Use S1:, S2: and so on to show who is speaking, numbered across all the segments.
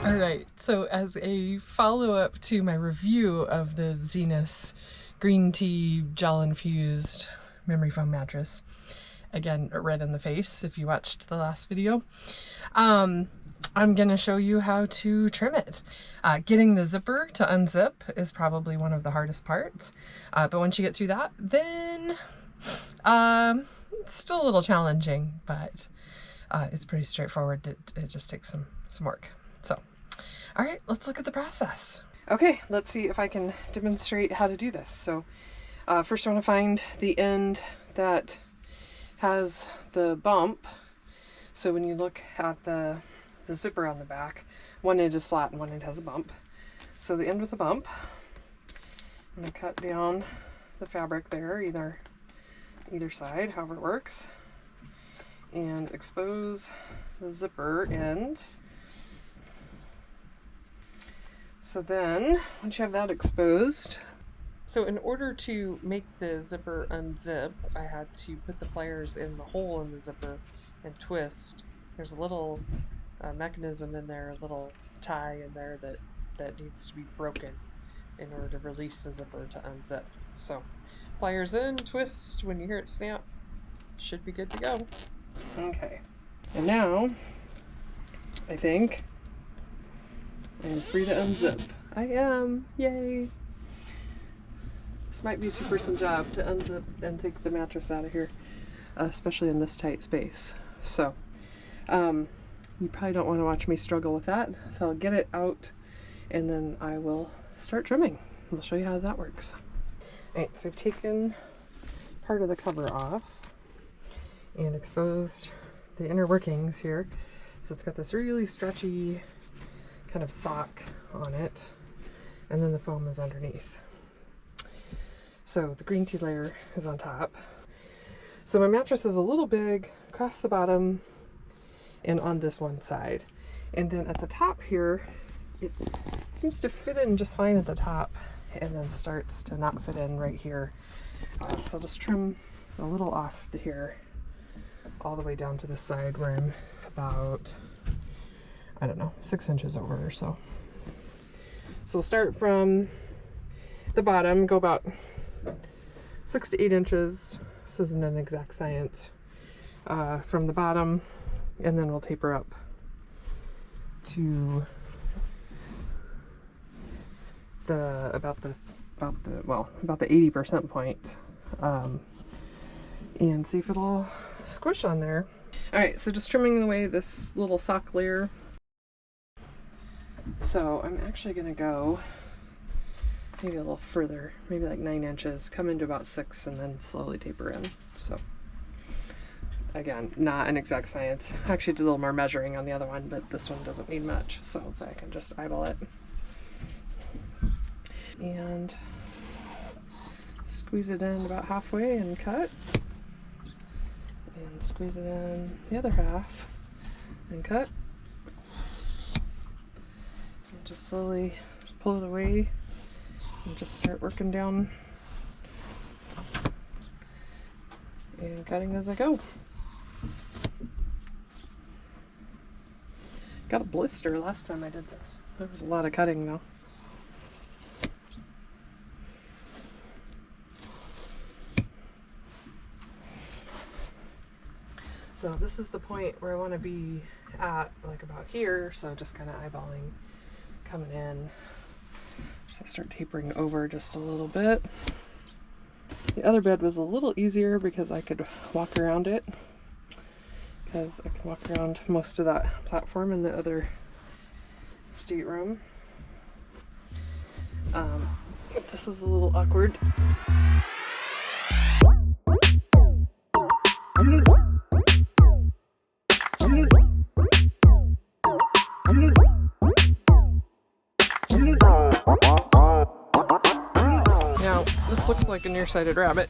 S1: All right, so as a follow-up to my review of the Zinus green tea gel-infused memory foam mattress, again, red in the face if you watched the last video, I'm gonna show you how to trim it. Getting the zipper to unzip is probably one of the hardest parts, but once you get through that, then it's still a little challenging, but it's pretty straightforward. It just takes some work. So, all right, let's look at the process. Okay, let's see if I can demonstrate how to do this. So first I want to find the end that has the bump. So when you look at the zipper on the back, one end is flat and one end has a bump. So the end with a bump, I'm going to cut down the fabric there, either side, however it works, and expose the zipper end. So then, once you have that exposed, so in order to make the zipper unzip, I had to put the pliers in the hole in the zipper and twist. There's a little mechanism in there, a little tie in there that needs to be broken in order to release the zipper to unzip. So pliers in, twist, when you hear it snap, should be good to go. Okay, and now I think I'm free to unzip. I am, yay! This might be a two-person job to unzip and take the mattress out of here, especially in this tight space. So, you probably don't want to watch me struggle with that, so I'll get it out and then I will start trimming. I'll show you how that works. Alright, so I've taken part of the cover off and exposed the inner workings here. So it's got this really stretchy kind of sock on it, and then the foam is underneath. So the green tea layer is on top. So my mattress is a little big across the bottom and on this one side. And then at the top here, it seems to fit in just fine at the top and then starts to not fit in right here. So I'll just trim a little off here all the way down to this side where I'm about, I don't know, 6 inches over or so. So we'll start from the bottom, go about 6 to 8 inches. This isn't an exact science. From the bottom, and then we'll taper up to about the 80% point, and see if it'll squish on there. All right, so just trimming away this little sock layer. So I'm actually going to go maybe a little further, maybe like 9 inches, come into about 6 and then slowly taper in. So again, not an exact science. I actually did a little more measuring on the other one, but this one doesn't need much, so hopefully I can just eyeball it. And squeeze it in about halfway and cut. And squeeze it in the other half and cut. And just slowly pull it away and just start working down and cutting as I go. Got a blister last time I did this. There was a lot of cutting though. So this is the point where I want to be at, like about here, so just kind of eyeballing, coming in. So I start tapering over just a little bit. The other bed was a little easier because I could walk around it, because I can walk around most of that platform in the other stateroom. This is a little awkward. Now, this looks like a nearsighted rabbit.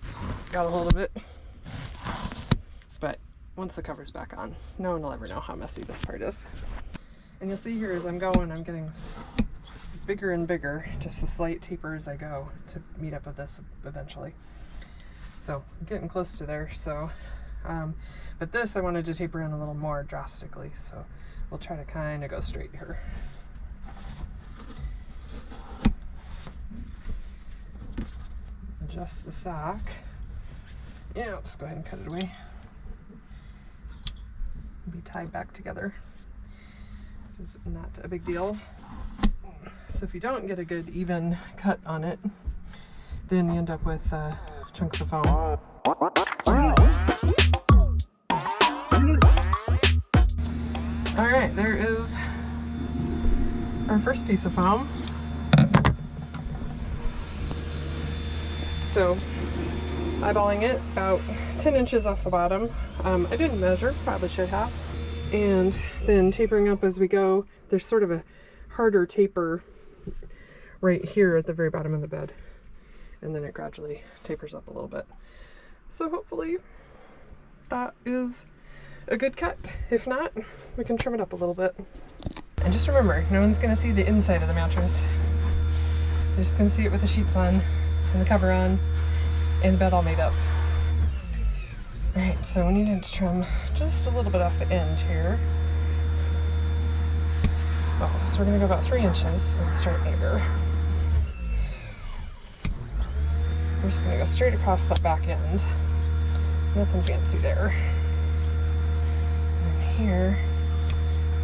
S1: Got a hold of it. But once the cover's back on, no one will ever know how messy this part is. And you'll see here as I'm going, I'm getting bigger and bigger, just a slight taper as I go to meet up with this eventually. So I'm getting close to there. So, but this I wanted to taper in a little more drastically. So we'll try to kind of go straight here. adjust the sock. Yeah, I'll just go ahead and cut it away. It'll be tied back together. It's not a big deal. So if you don't get a good even cut on it, then you end up with chunks of foam. Alright, there is our first piece of foam. So, eyeballing it about 10 inches off the bottom. I didn't measure, probably should have. And then tapering up as we go. There's sort of a harder taper right here at the very bottom of the bed. And then it gradually tapers up a little bit. So hopefully that is a good cut. If not, we can trim it up a little bit. And just remember, no one's gonna see the inside of the mattress. They're just gonna see it with the sheets on and the cover on and the bed all made up. Alright, so we need to trim just a little bit off the end here. Oh, so we're gonna go about 3 inches and start here. We're just gonna go straight across that back end. Nothing fancy there. And then here,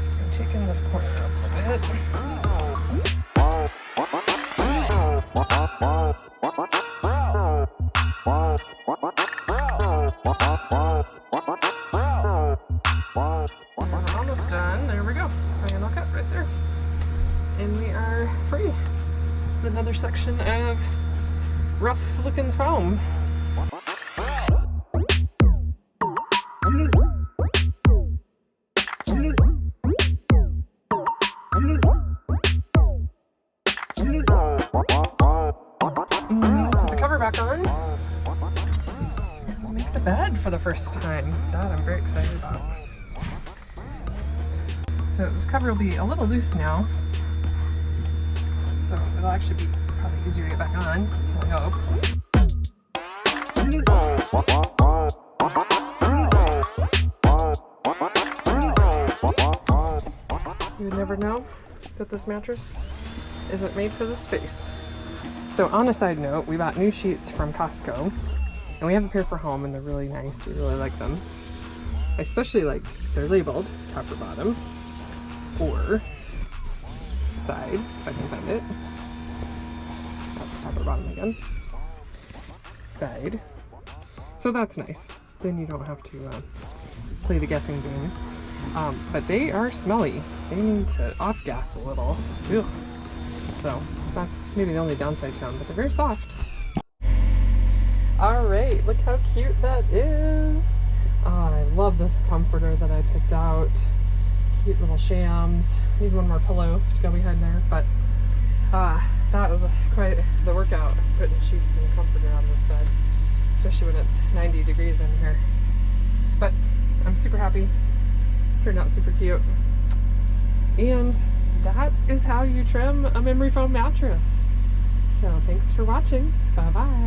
S1: just gonna take in this corner a little bit. We're almost done. There we go. Final cut right there. And we are free. Another section of rough looking foam. Put the cover back on. And we'll make the bed for the first time. That I'm very excited about. So this cover will be a little loose now. So it'll actually be probably easier to get back on, I hope. You would never know that this mattress isn't made for this space. So on a side note, we bought new sheets from Costco, and we have a pair for home, and they're really nice. We really like them. I especially like they're labeled top or bottom, or side, if I can find it. That's top or bottom again. Side. So that's nice. Then you don't have to play the guessing game. But they are smelly. They need to off-gas a little. Ugh. So that's maybe the only downside to them, but they're very soft. Alright, look how cute that is. I love this comforter that I picked out. Cute little shams. Need one more pillow to go behind there, but that was quite the workout, putting sheets and a comforter on this bed, especially when it's 90 degrees in here. But I'm super happy. Turned out super cute. And that is how you trim a memory foam mattress. So thanks for watching. Bye bye.